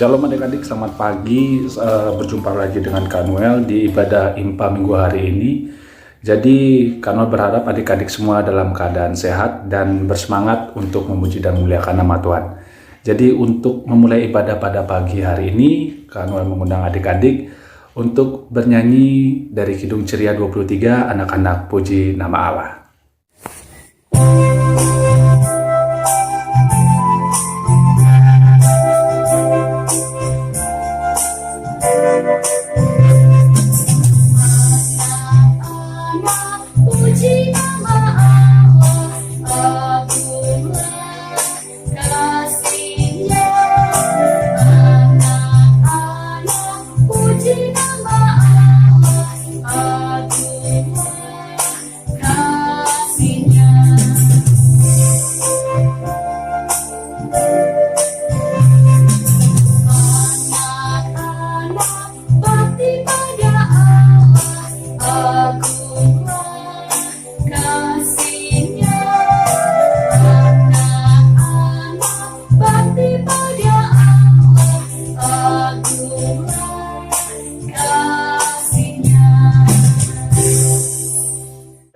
Shalom adik-adik, selamat pagi. Berjumpa lagi dengan Kak Noel di ibadah IMPA minggu hari ini. Jadi Kak Noel berharap adik-adik semua dalam keadaan sehat dan bersemangat untuk memuji dan memuliakan nama Tuhan. Jadi untuk memulai ibadah pada pagi hari ini, Kak Noel mengundang adik-adik untuk bernyanyi dari Kidung Ceria 23, Anak-anak Puji Nama Allah.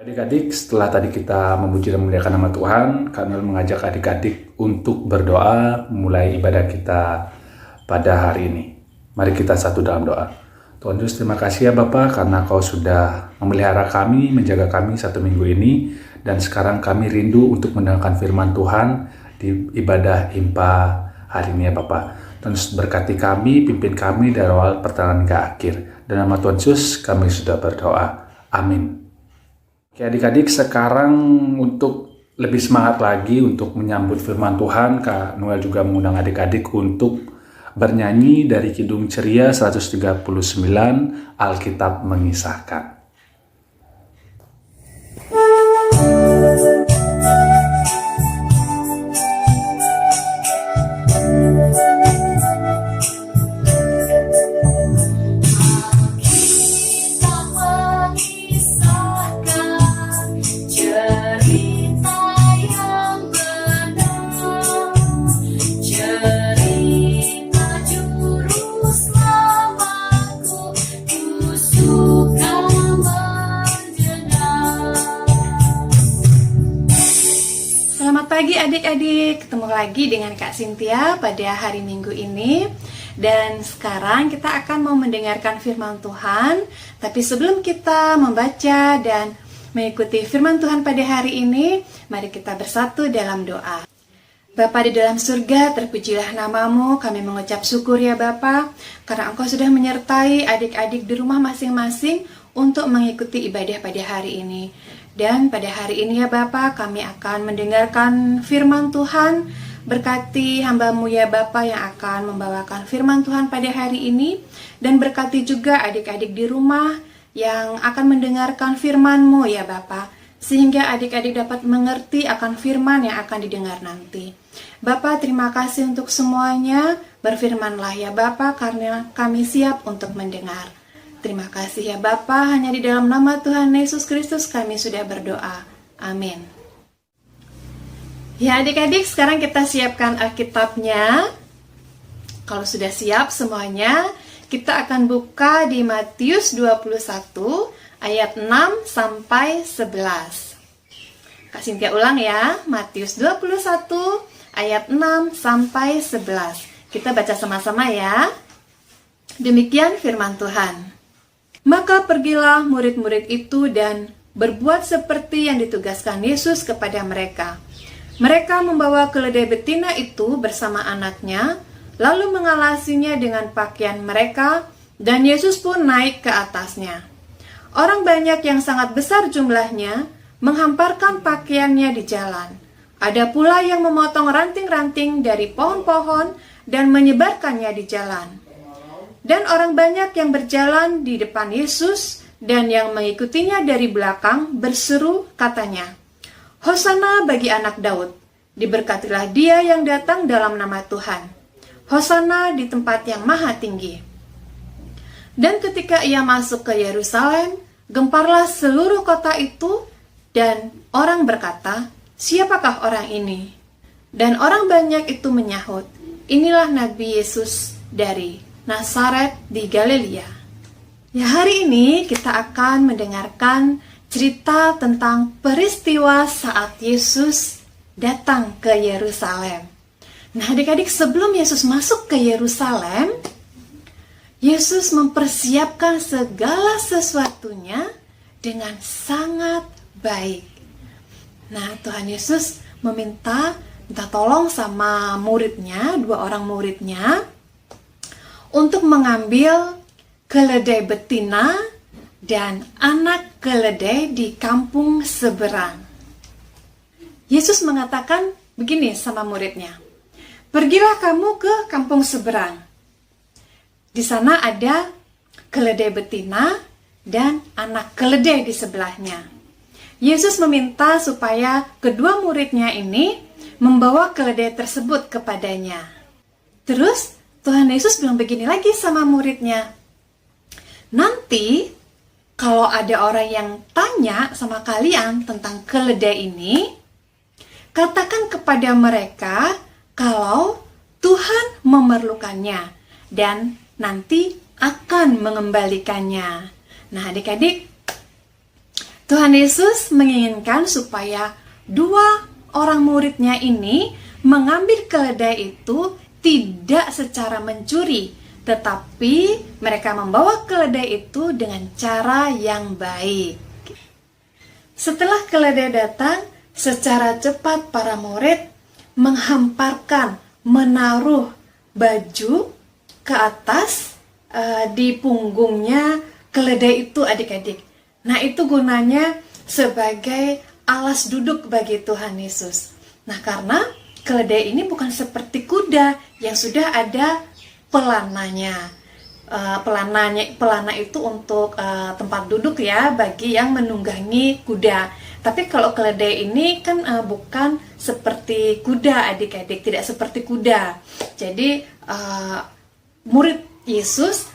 Adik-adik, setelah tadi kita memuji dan memuliakan nama Tuhan, Kak Noel mengajak adik-adik untuk berdoa mulai ibadah kita pada hari ini. Mari kita satu dalam doa. Tuhan Yesus, terima kasih ya Bapa karena Kau sudah memelihara kami, menjaga kami satu minggu ini, dan sekarang kami rindu untuk mendengarkan firman Tuhan di ibadah IMPA hari ini ya Bapa. Tuhan Yesus berkati kami, pimpin kami dari awal pertengahan hingga akhir. Dan nama Tuhan Yesus kami sudah berdoa. Amin. Oke adik-adik, sekarang untuk lebih semangat lagi untuk menyambut firman Tuhan, Kak Noel juga mengundang adik-adik untuk bernyanyi dari Kidung Ceria 139, Alkitab Mengisahkan. Pagi adik-adik, ketemu lagi dengan Kak Cynthia pada hari Minggu ini. Dan sekarang kita akan mau mendengarkan firman Tuhan. Tapi sebelum kita membaca dan mengikuti firman Tuhan pada hari ini, mari kita bersatu dalam doa. Bapa di dalam surga, terpujilah namamu. Kami mengucap syukur ya Bapa, karena Engkau sudah menyertai adik-adik di rumah masing-masing untuk mengikuti ibadah pada hari ini. Dan pada hari ini ya Bapa, kami akan mendengarkan firman Tuhan. Berkati hamba-Mu ya Bapa yang akan membawakan firman Tuhan pada hari ini. Dan berkati juga adik-adik di rumah yang akan mendengarkan firman-Mu ya Bapa, sehingga adik-adik dapat mengerti akan firman yang akan didengar nanti. Bapa, terima kasih untuk semuanya. Berfirmanlah ya Bapa, karena kami siap untuk mendengar. Terima kasih ya Bapa, hanya di dalam nama Tuhan Yesus Kristus kami sudah berdoa. Amin. Ya adik-adik, sekarang kita siapkan Alkitabnya. Kalau sudah siap semuanya, kita akan buka di Matius 21 ayat 6 sampai 11. Kak Cynthia ulang ya, Matius 21 ayat 6 sampai 11. Kita baca sama-sama ya. Demikian firman Tuhan. Maka pergilah murid-murid itu dan berbuat seperti yang ditugaskan Yesus kepada mereka. Mereka membawa keledai betina itu bersama anaknya, lalu mengalasinya dengan pakaian mereka, dan Yesus pun naik ke atasnya. Orang banyak yang sangat besar jumlahnya menghamparkan pakaiannya di jalan. Ada pula yang memotong ranting-ranting dari pohon-pohon dan menyebarkannya di jalan. Dan orang banyak yang berjalan di depan Yesus dan yang mengikutinya dari belakang berseru katanya, Hosana bagi anak Daud, diberkatilah dia yang datang dalam nama Tuhan. Hosana di tempat yang maha tinggi. Dan ketika ia masuk ke Yerusalem, gemparlah seluruh kota itu dan orang berkata, siapakah orang ini? Dan orang banyak itu menyahut, inilah Nabi Yesus dari Nazaret di Galilea. Ya, hari ini kita akan mendengarkan cerita tentang peristiwa saat Yesus datang ke Yerusalem. Nah, adik-adik, sebelum Yesus masuk ke Yerusalem, Yesus mempersiapkan segala sesuatunya dengan sangat baik. Nah, Tuhan Yesus minta tolong sama muridnya, 2 orang muridnya, untuk mengambil keledai betina dan anak keledai di kampung seberang. Yesus mengatakan begini sama muridnya, "Pergilah kamu ke kampung seberang. Di sana ada keledai betina dan anak keledai di sebelahnya." Yesus meminta supaya kedua muridnya ini membawa keledai tersebut kepadanya. Terus Tuhan Yesus bilang begini lagi sama muridnya, "Nanti kalau ada orang yang tanya sama kalian tentang keledai ini, katakan kepada mereka kalau Tuhan memerlukannya dan nanti akan mengembalikannya." Nah, adik-adik, Tuhan Yesus menginginkan supaya 2 orang muridnya ini mengambil keledai itu tidak secara mencuri, tetapi mereka membawa keledai itu dengan cara yang baik. Setelah keledai datang, secara cepat para murid menghamparkan, menaruh baju ke atas di punggungnya keledai itu, adik-adik. Nah, itu gunanya sebagai alas duduk bagi Tuhan Yesus. Nah, karena keledai ini bukan seperti kuda yang sudah ada pelananya. Pelana itu untuk tempat duduk ya, bagi yang menunggangi kuda. Tapi kalau keledai ini kan bukan seperti kuda, adik-adik, tidak seperti kuda. Jadi murid Yesus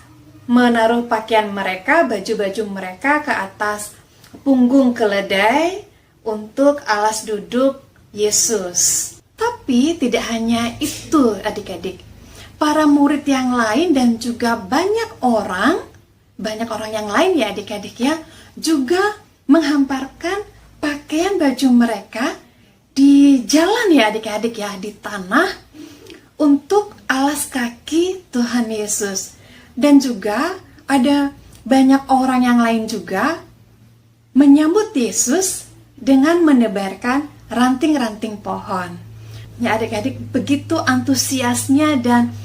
menaruh pakaian mereka, baju-baju mereka ke atas punggung keledai untuk alas duduk Yesus. Tapi tidak hanya itu, adik-adik. Para murid yang lain dan juga banyak orang yang lain ya adik-adik ya, juga menghamparkan pakaian baju mereka di jalan ya adik-adik ya, di tanah untuk alas kaki Tuhan Yesus. Dan juga ada banyak orang yang lain juga menyambut Yesus dengan menebarkan ranting-ranting pohon. Ya adik-adik, begitu antusiasnya dan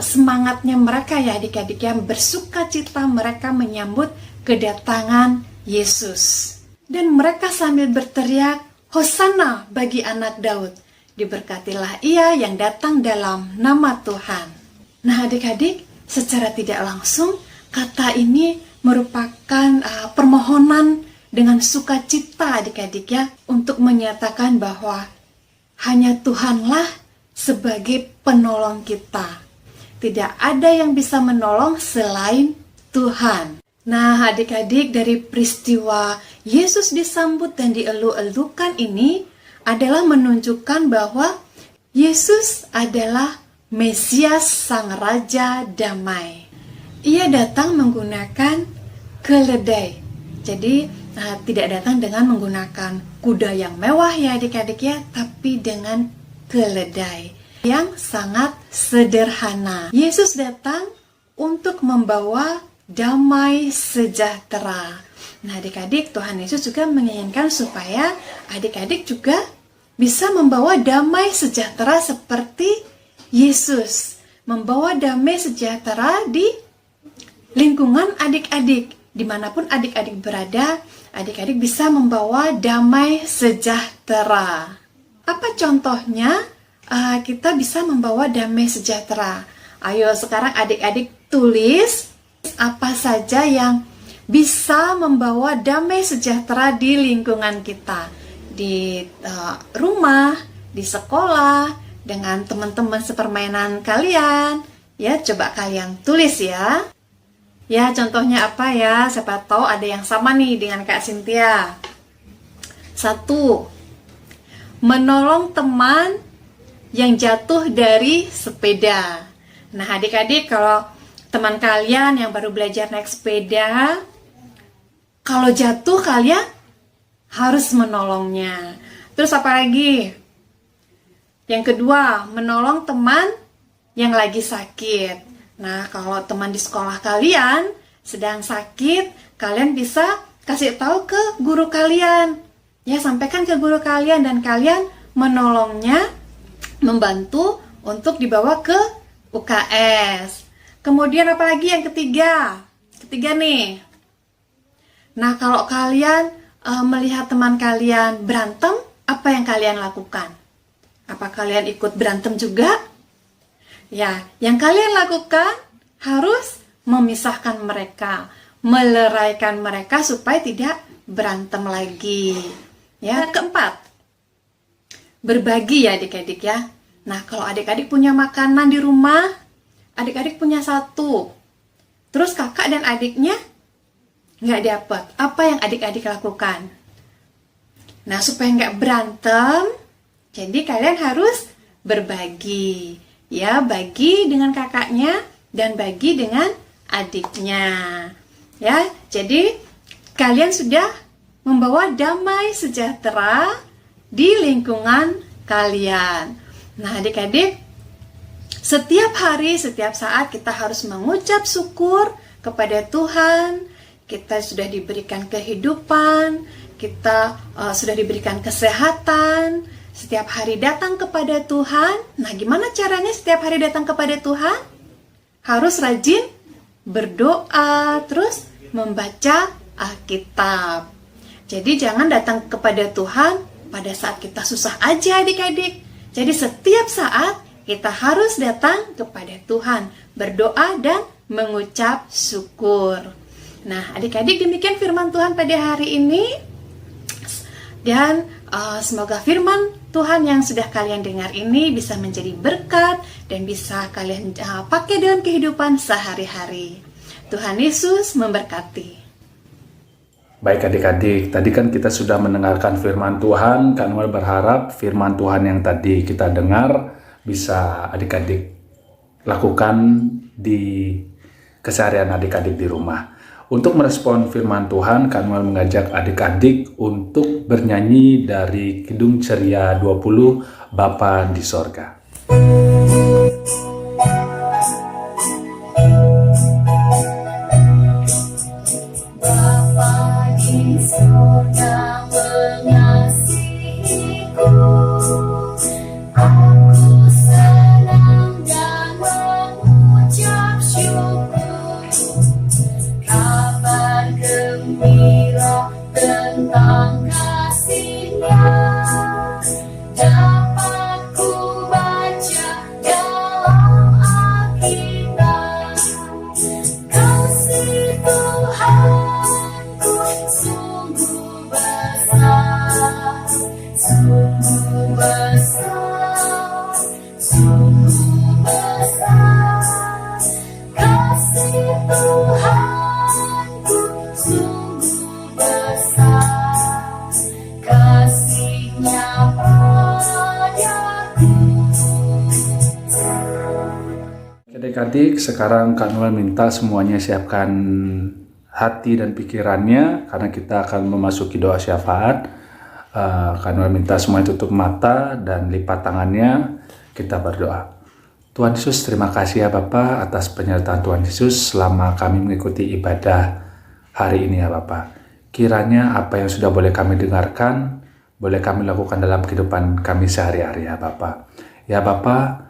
semangatnya mereka ya adik-adik, yang bersuka cita mereka menyambut kedatangan Yesus. Dan mereka sambil berteriak, "Hosana bagi anak Daud, diberkatilah ia yang datang dalam nama Tuhan." Nah adik-adik, secara tidak langsung kata ini merupakan permohonan dengan sukacita adik-adik ya, untuk menyatakan bahwa hanya Tuhanlah sebagai penolong kita. Tidak ada yang bisa menolong selain Tuhan. Nah adik-adik, dari peristiwa Yesus disambut dan dielu-elukan ini adalah menunjukkan bahwa Yesus adalah Mesias Sang Raja Damai. Ia datang menggunakan keledai. Jadi tidak datang dengan menggunakan kuda yang mewah ya adik-adik ya, tapi dengan keledai yang sangat sederhana. Yesus datang untuk membawa damai sejahtera. Nah adik-adik, Tuhan Yesus juga menginginkan supaya adik-adik juga bisa membawa damai sejahtera seperti Yesus membawa damai sejahtera di lingkungan adik-adik. Dimanapun adik-adik berada, adik-adik bisa membawa damai sejahtera. Apa contohnya kita bisa membawa damai sejahtera? Ayo sekarang adik-adik tulis apa saja yang bisa membawa damai sejahtera di lingkungan kita. Di rumah, di sekolah, dengan teman-teman sepermainan kalian. Ya, coba kalian tulis ya. Ya, contohnya apa ya? Siapa tahu ada yang sama nih dengan Kak Cynthia. 1. Menolong teman yang jatuh dari sepeda. Nah, adik-adik, kalau teman kalian yang baru belajar naik sepeda, kalau jatuh kalian harus menolongnya. Terus apa lagi? Yang kedua, menolong teman yang lagi sakit. Nah, kalau teman di sekolah kalian sedang sakit, kalian bisa kasih tahu ke guru kalian. Ya, sampaikan ke guru kalian dan kalian menolongnya, membantu untuk dibawa ke UKS. Kemudian apalagi yang ketiga? Ketiga nih. Nah, kalau kalian melihat teman kalian berantem, apa yang kalian lakukan? Apa kalian ikut berantem juga? Ya, yang kalian lakukan harus memisahkan mereka, meleraikan mereka supaya tidak berantem lagi. Ya, keempat, berbagi ya adik-adik ya. Nah, kalau adik-adik punya makanan di rumah, adik-adik punya satu, terus kakak dan adiknya nggak dapat, apa yang adik-adik lakukan? Nah, supaya nggak berantem, jadi kalian harus berbagi. Ya, bagi dengan kakaknya dan bagi dengan adiknya. Ya, jadi kalian sudah membawa damai sejahtera di lingkungan kalian. Nah, adik-adik, setiap hari, setiap saat kita harus mengucap syukur kepada Tuhan. Kita sudah diberikan kehidupan, kita sudah diberikan kesehatan. Setiap hari datang kepada Tuhan. Nah, gimana caranya setiap hari datang kepada Tuhan? Harus rajin berdoa, terus membaca Alkitab. Jadi jangan datang kepada Tuhan pada saat kita susah aja adik-adik. Jadi setiap saat kita harus datang kepada Tuhan, berdoa dan mengucap syukur. Nah, adik-adik, demikian firman Tuhan pada hari ini. Dan semoga firman Tuhan yang sudah kalian dengar ini bisa menjadi berkat dan bisa kalian pakai dalam kehidupan sehari-hari. Tuhan Yesus memberkati. Baik adik-adik, tadi kan kita sudah mendengarkan firman Tuhan. Kak Noel berharap firman Tuhan yang tadi kita dengar bisa adik-adik lakukan di keseharian adik-adik di rumah. Untuk merespon firman Tuhan, Kak Noel mengajak adik-adik untuk bernyanyi dari Kidung Ceria 20, Bapa di Sorga. Adik-adik, sekarang Kak Noel minta semuanya siapkan hati dan pikirannya karena kita akan memasuki doa syafaat. Kak Noel minta semuanya tutup mata dan lipat tangannya. Kita berdoa. Tuhan Yesus, terima kasih ya Bapa atas penyertaan Tuhan Yesus selama kami mengikuti ibadah hari ini ya Bapa. Kiranya apa yang sudah boleh kami dengarkan, boleh kami lakukan dalam kehidupan kami sehari-hari ya Bapa. Ya Bapa,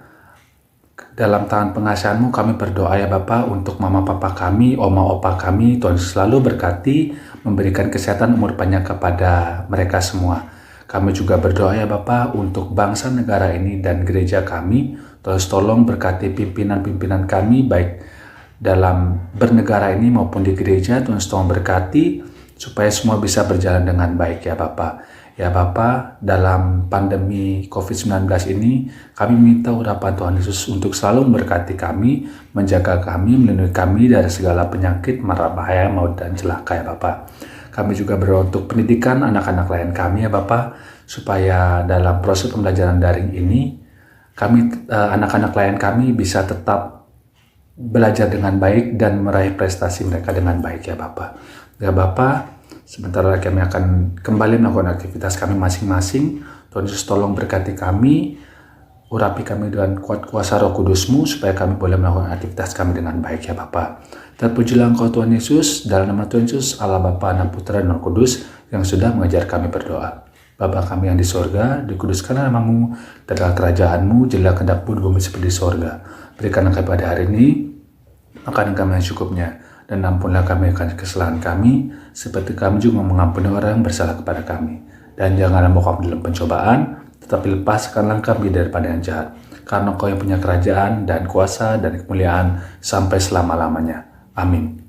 dalam tangan pengasihan-Mu kami berdoa ya Bapa untuk mama papa kami, oma opa kami. Tuhan selalu berkati, memberikan kesehatan umur panjang kepada mereka semua. Kami juga berdoa ya Bapa untuk bangsa negara ini dan gereja kami. Tuhan tolong berkati pimpinan-pimpinan kami baik dalam bernegara ini maupun di gereja. Tuhan tolong berkati supaya semua bisa berjalan dengan baik ya Bapa. Ya Bapa, dalam pandemi COVID-19 ini, kami minta urapan Tuhan Yesus untuk selalu memberkati kami, menjaga kami, melindungi kami dari segala penyakit, mara bahaya, maut, dan celaka ya Bapa. Kami juga berdoa untuk pendidikan anak-anak lain kami ya Bapa, supaya dalam proses pembelajaran daring ini, kami anak-anak lain kami bisa tetap belajar dengan baik dan meraih prestasi mereka dengan baik ya Bapak. Ya Bapak, sebentar lagi kami akan kembali melakukan aktivitas kami masing-masing. Tuhan Yesus tolong berkati kami, urapi kami dengan kuat kuasa Roh Kudus-Mu supaya kami boleh melakukan aktivitas kami dengan baik ya Bapa. Terpujilah Engkau Tuhan Yesus, dalam nama Tuhan Yesus, Allah Bapa, Anak, Putra, dan Roh Kudus yang sudah mengajar kami berdoa. Bapa kami yang di sorga, dikuduskanlah nama-Mu, datanglah kerajaan-Mu, jadilah kehendak-Mu di bumi seperti di sorga. Berikanlah kami pada hari ini makanan kami yang cukupnya, dan ampunlah kami akan kesalahan kami, seperti kami juga mengampuni orang yang bersalah kepada kami. Dan janganlah membawa kami dalam pencobaan, tetapi lepaskanlah kami daripada yang jahat. Karena Engkau yang punya kerajaan dan kuasa dan kemuliaan sampai selama-lamanya. Amin.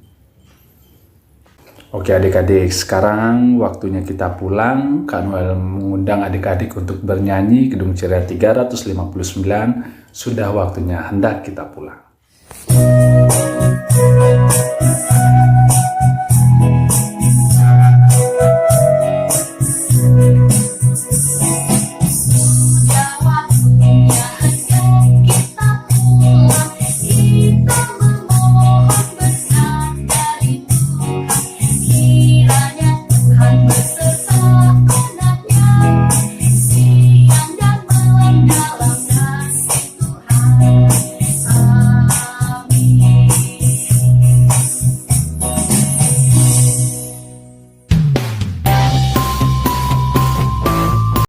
Oke adik-adik, sekarang waktunya kita pulang. Kak Noel mengundang adik-adik untuk bernyanyi Kidung Ceria 359. Sudah waktunya hendak kita pulang.